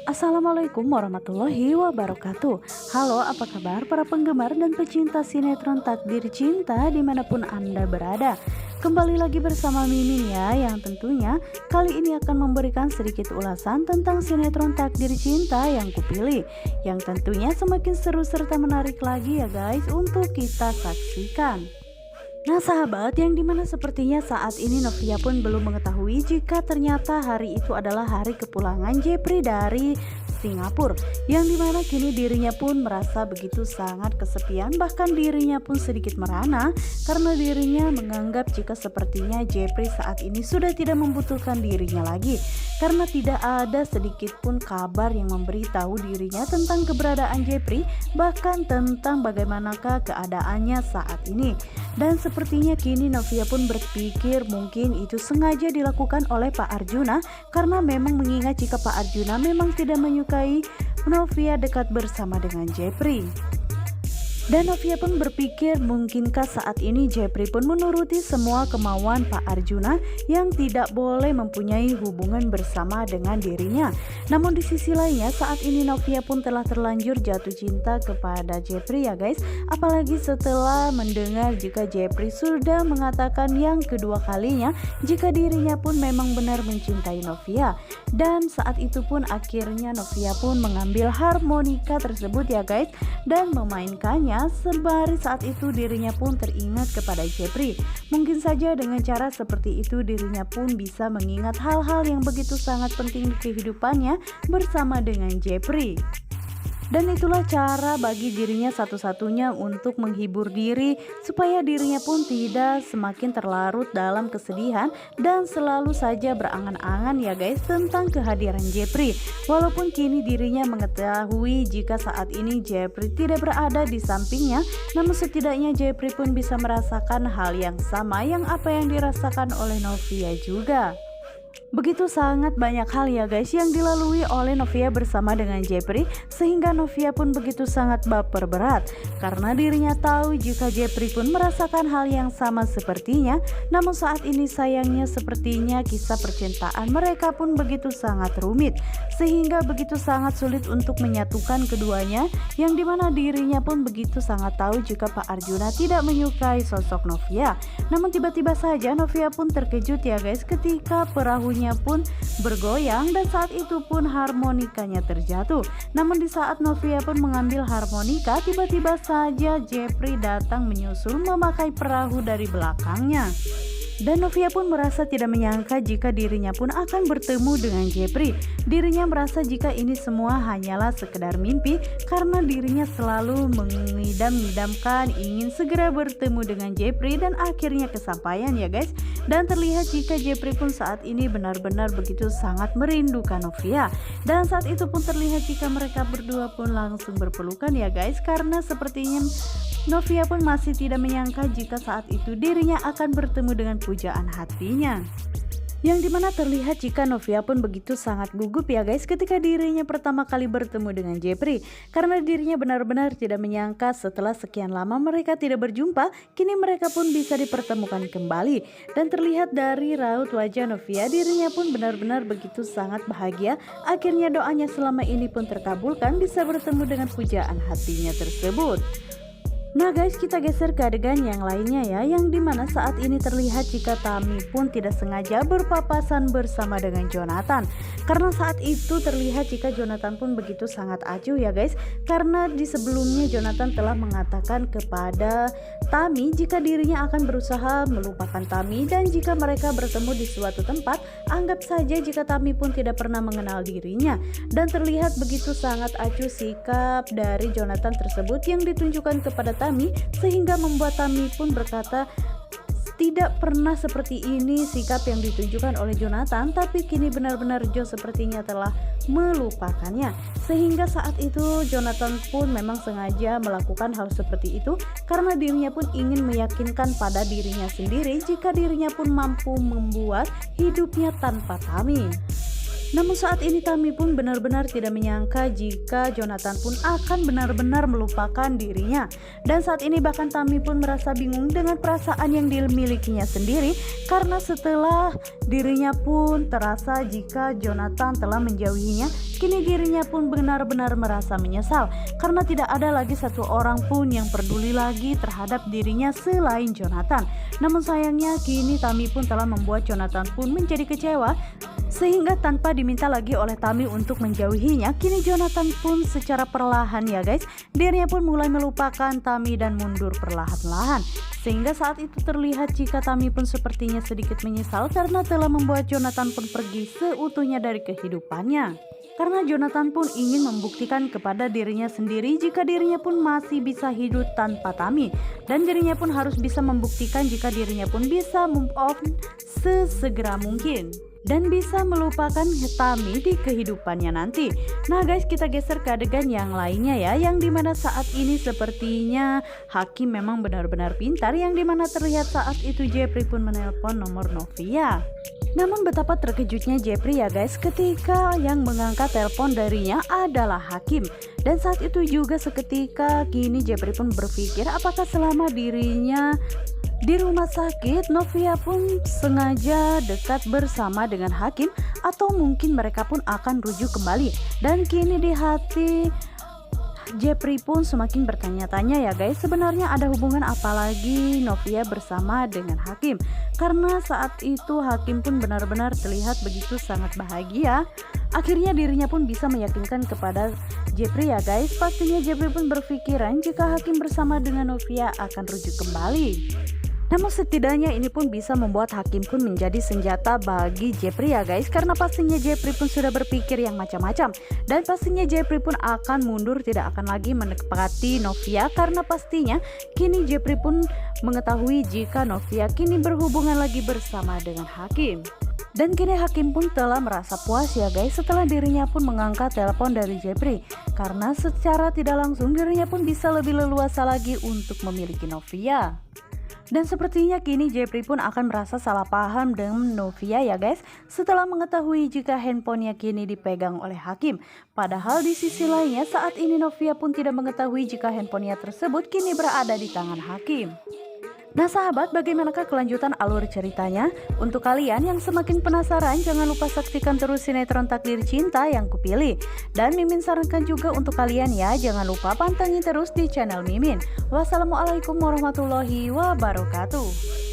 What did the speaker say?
Assalamualaikum warahmatullahi wabarakatuh. Halo, apa kabar para penggemar dan pecinta sinetron Takdir Cinta dimanapun Anda berada. Kembali lagi bersama Mimin ya, yang tentunya kali ini akan memberikan sedikit ulasan tentang sinetron Takdir Cinta yang kupilih, yang tentunya semakin seru serta menarik lagi ya guys untuk kita saksikan. Nah sahabat, yang dimana sepertinya saat ini Novia pun belum mengetahui jika ternyata hari itu adalah hari kepulangan Jepri dari Singapura, yang dimana kini dirinya pun merasa begitu sangat kesepian, bahkan dirinya pun sedikit merana karena dirinya menganggap jika sepertinya Jepri saat ini sudah tidak membutuhkan dirinya lagi, karena tidak ada sedikit pun kabar yang memberitahu dirinya tentang keberadaan Jepri, bahkan tentang bagaimanakah keadaannya saat ini. Dan sepertinya kini Novia pun berpikir mungkin itu sengaja dilakukan oleh Pak Arjuna, karena memang mengingat jika Pak Arjuna memang tidak menyukai Novia dekat bersama dengan Jepri. Dan Novia pun berpikir mungkinkah saat ini Jepri pun menuruti semua kemauan Pak Arjuna yang tidak boleh mempunyai hubungan bersama dengan dirinya. Namun di sisi lainnya saat ini Novia pun telah terlanjur jatuh cinta kepada Jepri ya guys. Apalagi setelah mendengar jika Jepri sudah mengatakan yang kedua kalinya jika dirinya pun memang benar mencintai Novia. Dan saat itu pun akhirnya Novia pun mengambil harmonika tersebut ya guys dan memainkannya. Sembari saat itu dirinya pun teringat kepada Jepri. Mungkin saja dengan cara seperti itu dirinya pun bisa mengingat hal-hal yang begitu sangat penting di kehidupannya bersama dengan Jepri. Dan itulah cara bagi dirinya satu-satunya untuk menghibur diri supaya dirinya pun tidak semakin terlarut dalam kesedihan dan selalu saja berangan-angan ya guys tentang kehadiran Jepri. Walaupun kini dirinya mengetahui jika saat ini Jepri tidak berada di sampingnya, namun setidaknya Jepri pun bisa merasakan hal yang sama yang apa yang dirasakan oleh Novia juga. Begitu sangat banyak hal ya guys yang dilalui oleh Novia bersama dengan Jepri, sehingga Novia pun begitu sangat baper berat karena dirinya tahu jika Jepri pun merasakan hal yang sama sepertinya. Namun saat ini sayangnya sepertinya kisah percintaan mereka pun begitu sangat rumit, sehingga begitu sangat sulit untuk menyatukan keduanya, yang dimana dirinya pun begitu sangat tahu jika Pak Arjuna tidak menyukai sosok Novia. Namun tiba-tiba saja Novia pun terkejut ya guys ketika perahunya pun bergoyang dan saat itu pun harmonikanya terjatuh. Namun di saat Novia pun mengambil harmonika, tiba-tiba saja Jepri datang menyusul memakai perahu dari belakangnya. Dan Novia pun merasa tidak menyangka jika dirinya pun akan bertemu dengan Jepri. Dirinya merasa jika ini semua hanyalah sekedar mimpi karena dirinya selalu mengidam-idamkan ingin segera bertemu dengan Jepri, dan akhirnya kesampaian ya guys. Dan terlihat jika Jepri pun saat ini benar-benar begitu sangat merindukan Novia. Dan saat itu pun terlihat jika mereka berdua pun langsung berpelukan ya guys, karena sepertinya Novia pun masih tidak menyangka jika saat itu dirinya akan bertemu dengan pujaan hatinya. Yang dimana terlihat jika Novia pun begitu sangat gugup ya guys ketika dirinya pertama kali bertemu dengan Jepri, karena dirinya benar-benar tidak menyangka setelah sekian lama mereka tidak berjumpa, kini mereka pun bisa dipertemukan kembali. Dan terlihat dari raut wajah Novia, dirinya pun benar-benar begitu sangat bahagia. Akhirnya doanya selama ini pun terkabulkan, bisa bertemu dengan pujaan hatinya tersebut. Nah guys, kita geser ke adegan yang lainnya ya, yang dimana saat ini terlihat jika Tami pun tidak sengaja berpapasan bersama dengan Jonathan. Karena saat itu terlihat jika Jonathan pun begitu sangat acuh ya guys, karena di sebelumnya Jonathan telah mengatakan kepada Tami jika dirinya akan berusaha melupakan Tami, dan jika mereka bertemu di suatu tempat, anggap saja jika Tami pun tidak pernah mengenal dirinya. Dan terlihat begitu sangat acuh sikap dari Jonathan tersebut yang ditunjukkan kepada Tami, sehingga membuat Tami pun berkata tidak pernah seperti ini sikap yang ditunjukkan oleh Jonathan, tapi kini benar-benar Jo sepertinya telah melupakannya. Sehingga saat itu Jonathan pun memang sengaja melakukan hal seperti itu karena dirinya pun ingin meyakinkan pada dirinya sendiri jika dirinya pun mampu membuat hidupnya tanpa Tami. Namun saat ini Tami pun benar-benar tidak menyangka jika Jonathan pun akan benar-benar melupakan dirinya. Dan saat ini bahkan Tami pun merasa bingung dengan perasaan yang dimilikinya sendiri, karena setelah dirinya pun terasa jika Jonathan telah menjauhinya, kini dirinya pun benar-benar merasa menyesal karena tidak ada lagi satu orang pun yang peduli lagi terhadap dirinya selain Jonathan. Namun sayangnya kini Tami pun telah membuat Jonathan pun menjadi kecewa, sehingga tanpa diminta lagi oleh Tami untuk menjauhinya, kini Jonathan pun secara perlahan ya guys, dirinya pun mulai melupakan Tami dan mundur perlahan-lahan. Sehingga saat itu terlihat jika Tami pun sepertinya sedikit menyesal karena telah membuat Jonathan pun pergi seutuhnya dari kehidupannya. Karena Jonathan pun ingin membuktikan kepada dirinya sendiri jika dirinya pun masih bisa hidup tanpa Tami, dan dirinya pun harus bisa membuktikan jika dirinya pun bisa move on sesegera mungkin dan bisa melupakan Tami di kehidupannya nanti. Nah guys, kita geser ke adegan yang lainnya ya, yang dimana saat ini sepertinya Hakim memang benar-benar pintar, yang dimana terlihat saat itu Jeffrey pun menelpon nomor Novia. Namun betapa terkejutnya Jeffrey ya guys ketika yang mengangkat telepon darinya adalah Hakim. Dan saat itu juga seketika kini Jeffrey pun berpikir apakah selama dirinya di rumah sakit Novia pun sengaja dekat bersama dengan Hakim, atau mungkin mereka pun akan rujuk kembali. Dan kini di hati Jeffrey pun semakin bertanya-tanya ya guys, sebenarnya ada hubungan apa lagi Novia bersama dengan Hakim, karena saat itu Hakim pun benar-benar terlihat begitu sangat bahagia. Akhirnya dirinya pun bisa meyakinkan kepada Jeffrey ya guys. Pastinya Jeffrey pun berpikiran jika Hakim bersama dengan Novia akan rujuk kembali. Namun setidaknya ini pun bisa membuat Hakim pun menjadi senjata bagi Jeffrey ya guys, karena pastinya Jeffrey pun sudah berpikir yang macam-macam, dan pastinya Jeffrey pun akan mundur, tidak akan lagi mendekati Novia, karena pastinya kini Jeffrey pun mengetahui jika Novia kini berhubungan lagi bersama dengan Hakim. Dan kini Hakim pun telah merasa puas ya guys setelah dirinya pun mengangkat telepon dari Jeffrey, karena secara tidak langsung dirinya pun bisa lebih leluasa lagi untuk memiliki Novia. Dan sepertinya kini Jeffrey pun akan merasa salah paham dengan Novia ya guys, setelah mengetahui jika handphonenya kini dipegang oleh Hakim. Padahal di sisi lainnya saat ini Novia pun tidak mengetahui jika handphonenya tersebut kini berada di tangan Hakim. Nah sahabat, bagaimanakah kelanjutan alur ceritanya? Untuk kalian yang semakin penasaran, jangan lupa saksikan terus sinetron Takdir Cinta yang kupilih. Dan Mimin sarankan juga untuk kalian ya, jangan lupa pantengin terus di channel Mimin. Wassalamualaikum warahmatullahi wabarakatuh.